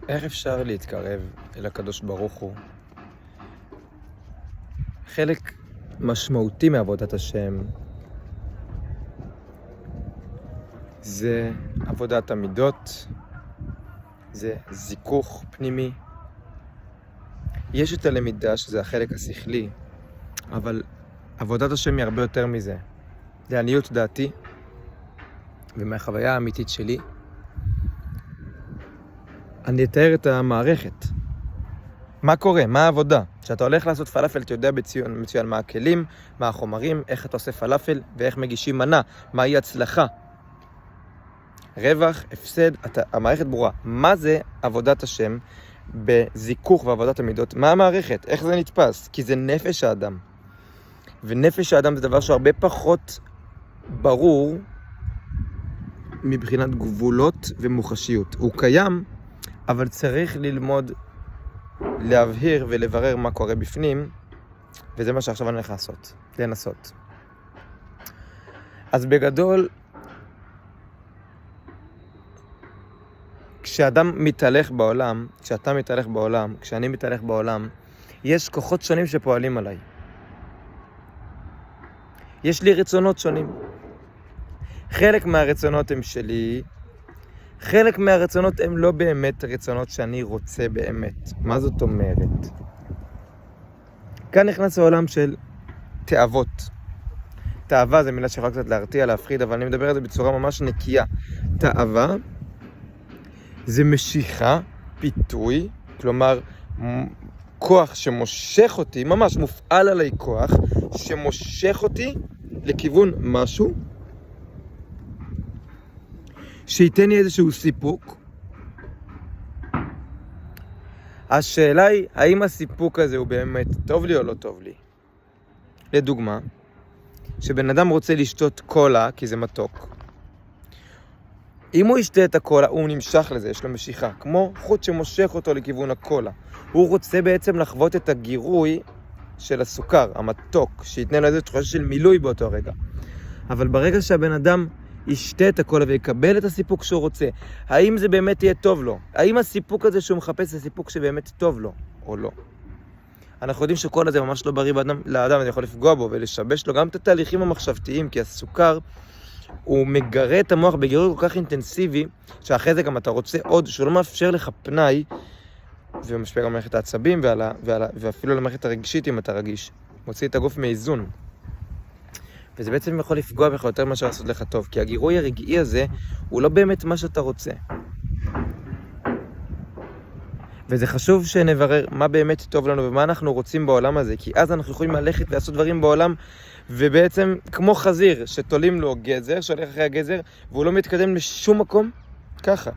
איך אפשר להתקרב אל הקדוש ברוך הוא? חלק משמעותי מעבודת השם זה עבודת המידות, זה זיכוך פנימי. יש את הלמידה שזה החלק השכלי, אבל עבודת השם היא הרבה יותר מזה. לעניות דעתי ומהחוויה האמיתית שלי, אני אתאר את המערכת. מה קורה? מה העבודה? כשאתה הולך לעשות פלאפל, אתה יודע מצוין מה הכלים, מה החומרים, איך אתה עושה פלאפל ואיך מגישים מנה, מהי הצלחה. רווח, הפסד, המערכת ברורה. מה זה עבודת השם בזיכוך ועבודת המידות? מה המערכת? איך זה נתפס? כי זה נפש האדם. ונפש האדם זה דבר שהרבה פחות ברור מבחינת גבולות ומוחשיות. הוא קיים, אבל צריך ללמוד להבהיר ולברר מה קורה בפנים, וזה מה שעכשיו אני הולך לעשות, לנסות. אז בגדול, כשאדם מתהלך בעולם, כשאתה מתהלך בעולם, כשאני מתהלך בעולם, יש כוחות שונים שפועלים עליי. יש לי רצונות שונים. חלק מהרצונות הם שלי, חלק מהרצונות הם לא באמת רצונות שאני רוצה באמת. מה זאת אומרת? כאן נכנס העולם של תאוות. תאווה זה מילה שיכולה קצת להרתיע, להפחיד, אבל אני מדבר על זה בצורה ממש נקייה. תאווה זה משיכה, פיתוי, כלומר כוח שמושך אותי, ממש מופעל עליי כוח, שמושך אותי לכיוון משהו, שייתן לי איזשהו סיפוק. השאלה היא, האם הסיפוק הזה הוא באמת טוב לי או לא טוב לי? לדוגמה, שבן אדם רוצה לשתות קולה כי זה מתוק. אם הוא ישתה את הקולה, הוא נמשך לזה, יש לו משיכה. כמו חוט שמושך אותו לכיוון הקולה. הוא רוצה בעצם לחוות את הגירוי של הסוכר, המתוק, שיתנה לו איזו תחושה של מילוי באותו רגע. אבל ברגע שהבן אדם ישתה את הקולה ויקבל את הסיפוק שהוא רוצה, האם זה באמת יהיה טוב לו? האם הסיפוק הזה שהוא מחפש זה סיפוק שבאמת טוב לו או לא? אנחנו יודעים שקולה זה ממש לא בריא לאדם, זה יכול לפגוע בו ולשבש לו גם את התהליכים המחשבתיים, כי הסוכר הוא מגרה את המוח בגירוי כל כך אינטנסיבי, שאחרי זה גם אתה רוצה עוד, שהוא לא מאפשר לך פנאי, ומשפיע גם על מערכת העצבים ואפילו על המערכת הרגשית אם אתה רגיש. מוציא את הגוף מאיזון. וזה בעצם יכול לפגוע בך יותר מה לעשות לך טוב, כי הגירוי הרגעי הזה הוא לא באמת מה שאתה רוצה. וזה חשוב שנברר מה באמת טוב לנו ומה אנחנו רוצים בעולם הזה, כי אז אנחנו יכולים ללכת ולעשות דברים בעולם, ובעצם כמו חזיר שתולים לו גזר, שהולך אחרי הגזר, והוא לא מתקדם לשום מקום, ככה.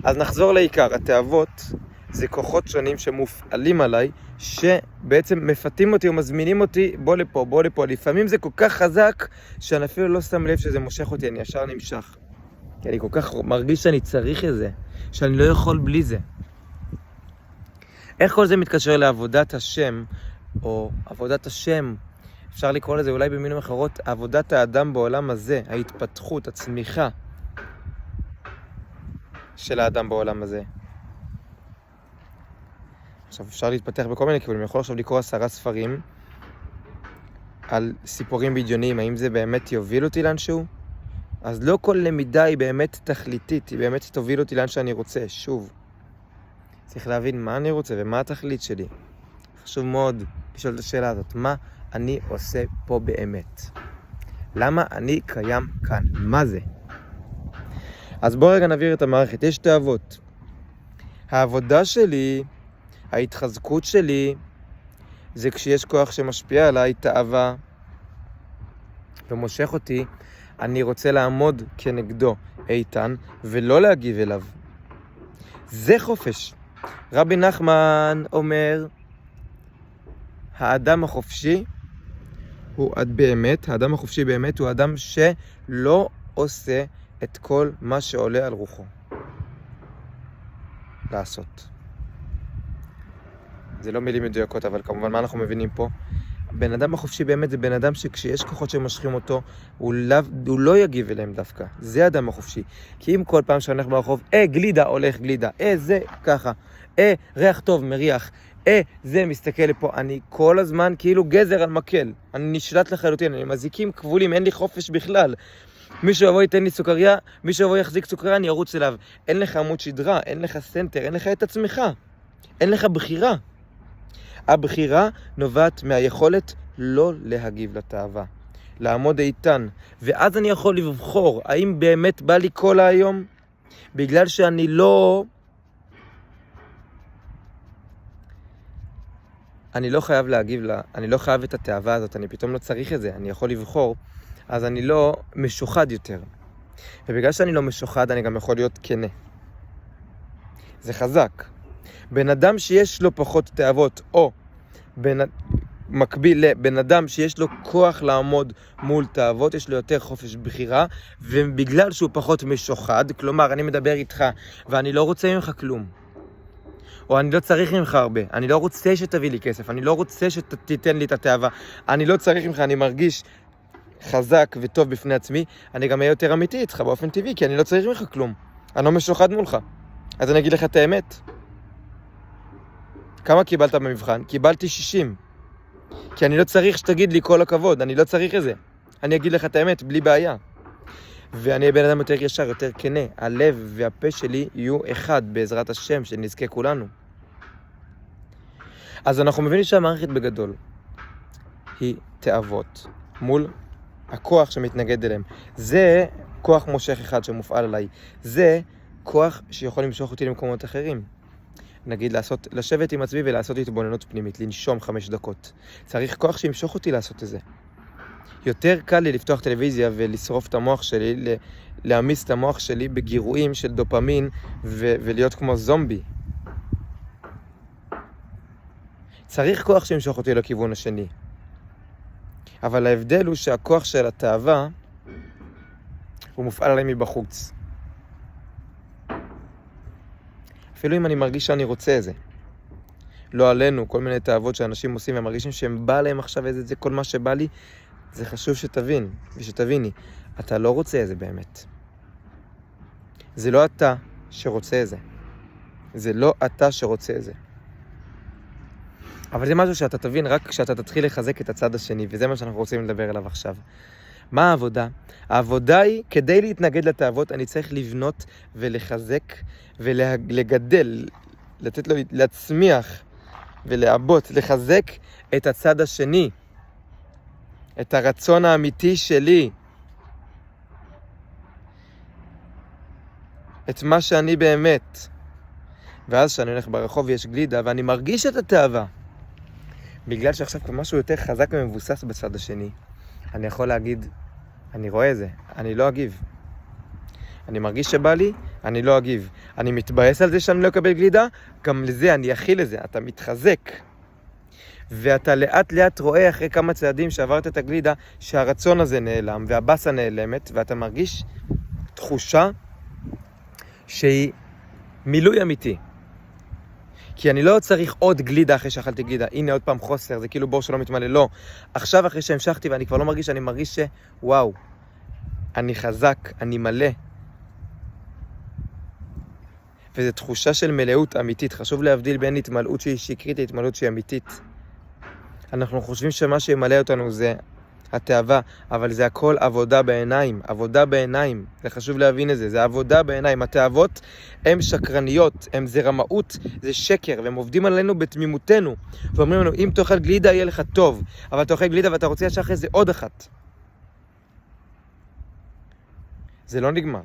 אז נחזור לעיקר, התאוות זה כוחות שונים שמופעלים עליי, שבעצם מפתים אותי ומזמינים אותי, בוא לפה, בוא לפה. לפעמים זה כל כך חזק, שאני אפילו לא שם לב שזה מושך אותי, אני ישר נמשך. כי אני כל כך מרגיש שאני צריך את זה, שאני לא יכול בלי זה. איך כל זה מתקשר לעבודת השם, או עבודת השם, אפשר לקרוא לזה אולי במילים אחרות, עבודת האדם בעולם הזה, ההתפתחות, הצמיחה של האדם בעולם הזה. עכשיו אפשר להתפתח בכל מיני כיוונים, אני יכול עכשיו לקרוא 10 ספרים על סיפורים בדיוניים, האם זה באמת יוביל אותי לאנשהו? אז לא כל למידה היא באמת תכליתית, היא באמת תוביל אותי לאן שאני רוצה, שוב. צריך להבין מה אני רוצה ומה התכלית שלי. חשוב מאוד לשאול את השאלה הזאת, מה אני עושה פה באמת? למה אני קיים כאן? מה זה? אז בואו רגע נבהיר את המערכת, יש תאוות. העבודה שלי, ההתחזקות שלי, זה כשיש כוח שמשפיע עליי, תאווה, ומושך אותי, אני רוצה לעמוד כנגדו איתן, ולא להגיב אליו. זה חופש. רבי נחמן אומר, האדם החופשי הוא באמת, האדם החופשי באמת הוא אדם שלא עושה את כל מה שעולה על רוחו. לעשות. זה לא מילים מדויקות, אבל כמובן מה אנחנו מבינים פה? בן אדם החופשי באמת זה בן אדם שכשיש כוחות שמשכים אותו, הוא לא יגיב אליהם דווקא. זה אדם החופשי. כי אם כל פעם שאני הולך ברחוב, גלידה, הולך גלידה, זה ככה, ריח טוב, מריח, זה מסתכל לפה, אני כל הזמן כאילו גזר על מקל. אני נשלט לחלוטין, אני מזיקים כבולים, אין לי חופש בכלל. מישהו יבוא ייתן לי סוכריה, מישהו יבוא יחזיק סוכריה, אני ארוץ אליו. אין לך עמוד שדרה, אין לך סנטר, אין לך את עצמך. אין לך בחירה. הבחירה נובעת מהיכולת לא להגיב לתאווה. לעמוד איתן. ואז אני יכול לבחור, האם באמת בא לי כל היום? בגלל שאני לא חייב להגיב לה, אני לא חייב את התאווה הזאת, אני פתאום לא צריך את זה, אני יכול לבחור, אז אני לא משוחד יותר. ובגלל שאני לא משוחד, אני גם יכול להיות כנה. זה חזק. בן אדם שיש לו פחות תאוות, או מקביל לבן אדם שיש לו כוח לעמוד מול תאוות, יש לו יותר חופש בחירה, ובגלל שהוא פחות משוחד, כלומר, אני מדבר איתך, ואני לא רוצה ממך כלום. או אני לא צריך ממך הרבה, אני לא רוצה שתביא לי כסף, אני לא רוצה שתיתן לי את התאווה, אני לא צריך ממך, אני מרגיש חזק וטוב בפני עצמי, אני גם אהיה יותר אמיתי איתך באופן טבעי, כי אני לא צריך ממך כלום, אני לא משוחד מולך. אז אני אגיד לך את האמת. כמה קיבלת במבחן? קיבלתי 60. כי אני לא צריך שתגיד לי כל הכבוד, אני לא צריך את זה. אני אגיד לך את האמת, בלי בעיה. ואני אהיה בן אדם יותר ישר, יותר כנה. הלב והפה שלי יהיו אחד בעזרת השם, שנזכה כולנו. אז אנחנו מבינים שהמערכת בגדול היא תאוות מול הכוח שמתנגד אליהם. זה כוח מושך אחד שמופעל עליי. זה כוח שיכול למשוך אותי למקומות אחרים. נגיד לשבת עם עצמי ולעשות התבוננות פנימית, לנשום 5 דקות. צריך כוח שימשוך אותי לעשות את זה. יותר קל לי לפתוח טלוויזיה ולשרוף את המוח שלי, להמיס את המוח שלי בגירויים של דופמין ולהיות כמו זומבי. צריך כוח שימשוך אותי לכיוון השני. אבל ההבדל הוא שהכוח של התאווה הוא מופעל עליי מבחוץ. אפילו אם אני מרגיש שאני רוצה את זה. לא עלינו, כל מיני תאוות שאנשים עושים והם מרגישים שהם בא להם עכשיו איזה, כל מה שבא לי, זה חשוב שתבין ושתביני. אתה לא רוצה את זה באמת. זה לא אתה שרוצה את זה. זה לא אתה שרוצה את זה. אבל זה משהו שאתה תבין רק כשאתה תתחיל לחזק את הצד השני, וזה מה שאנחנו רוצים לדבר עליו עכשיו. מה העבודה? העבודה היא, כדי להתנגד לתאוות, אני צריך לבנות ולחזק ולגדל, לתת לו להצמיח ולעבות, לחזק את הצד השני, את הרצון האמיתי שלי, את מה שאני באמת. ואז כשאני הולך ברחוב יש גלידה ואני מרגיש את התאווה, בגלל שעכשיו משהו יותר חזק ומבוסס בצד השני, אני יכול להגיד, אני רואה זה, אני לא אגיב. אני מרגיש שבא לי, אני לא אגיב. אני מתבאס על זה שאני לא אקבל גלידה, גם לזה אני אכיל לזה, אתה מתחזק. ואתה לאט לאט רואה אחרי כמה צעדים שעברת את הגלידה, שהרצון הזה נעלם והבאסה נעלמת, ואתה מרגיש תחושה שהיא מילוי אמיתי. כי אני לא צריך עוד גלידה אחרי שאכלתי גלידה. הנה עוד פעם חוסר, זה כאילו בור שלא מתמלא. לא. עכשיו אחרי שהמשכתי ואני כבר לא מרגיש, אני מרגיש שוואו, אני חזק, אני מלא. וזו תחושה של מלאות אמיתית. חשוב להבדיל בין התמלאות שהיא שקרית להתמלאות שהיא אמיתית. אנחנו חושבים שמה שימלא אותנו זה התאווה, אבל זה הכל עבודה בעיניים. עבודה בעיניים. זה חשוב להבין את זה. זה עבודה בעיניים. התאוות הן שקרניות, זה רמאות, זה שקר, והם עובדים עלינו בתמימותנו. ואומרים לנו, אם תאכל גלידה יהיה לך טוב, אבל תאכל גלידה ואתה רוצה ישר אחרי זה עוד אחת. זה לא נגמר.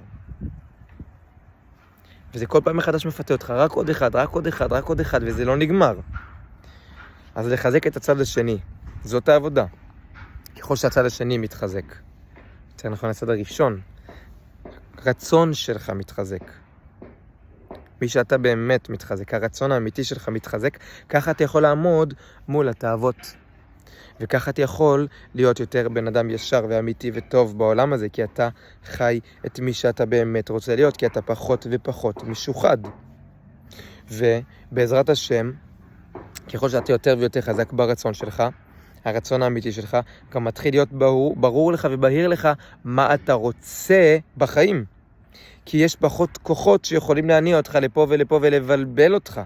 וזה כל פעם מחדש מפתה אותך, רק עוד אחד, רק עוד אחד, רק עוד אחד, וזה לא נגמר. אז לחזק את הצד השני. זאת העבודה. ככל שהצד השני מתחזק. יותר נכון, הצד הראשון. רצון שלך מתחזק. מי שאתה באמת מתחזק, הרצון האמיתי שלך מתחזק, ככה אתה יכול לעמוד מול התאוות. וככה אתה יכול להיות יותר בן אדם ישר ואמיתי וטוב בעולם הזה, כי אתה חי את מי שאתה באמת רוצה להיות, כי אתה פחות ופחות משוחד. ובעזרת השם, ככל שאתה יותר ויותר חזק ברצון שלך, הרצון האמיתי שלך, גם מתחיל להיות ברור לך ובהיר לך מה אתה רוצה בחיים. כי יש פחות כוחות שיכולים להניע אותך לפה ולפה ולבלבל אותך.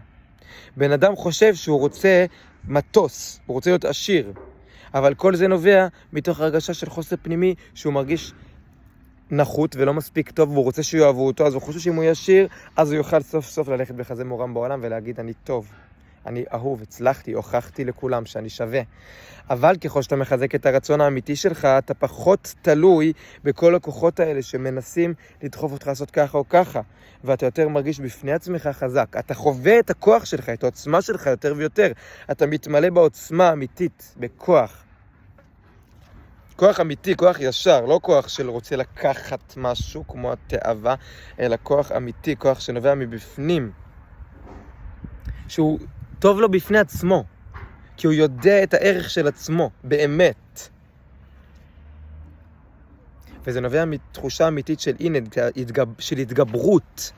בן אדם חושב שהוא רוצה מטוס, הוא רוצה להיות עשיר. אבל כל זה נובע מתוך הרגשה של חוסר פנימי שהוא מרגיש נחות ולא מספיק טוב, והוא רוצה שיאהבו אותו, אז הוא חושב שאם הוא ישיר, אז הוא יוכל סוף סוף ללכת בחזה מורם בעולם ולהגיד אני טוב, אני אהוב, הצלחתי, הוכחתי לכולם שאני שווה. אבל ככל שאתה מחזק את הרצון האמיתי שלך, אתה פחות תלוי בכל הכוחות האלה שמנסים לדחוף אותך לעשות ככה או ככה, ואתה יותר מרגיש בפני עצמך חזק. אתה חווה את הכוח שלך, את העוצמה שלך יותר ויותר. אתה מתמלא בעוצמה אמיתית, בכוח. כוח אמיתי, כוח ישר, לא כוח של רוצה לקחת משהו כמו התאווה, אלא כוח אמיתי, כוח שנובע מבפנים, שהוא טוב לו בפני עצמו, כי הוא יודע את הערך של עצמו, באמת. וזה נובע מתחושה אמיתית של של התגברות.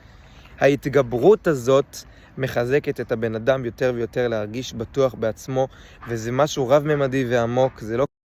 ההתגברות הזאת מחזקת את הבן אדם יותר ויותר להרגיש בטוח בעצמו, וזה משהו רב ממדי ועמוק, זה לא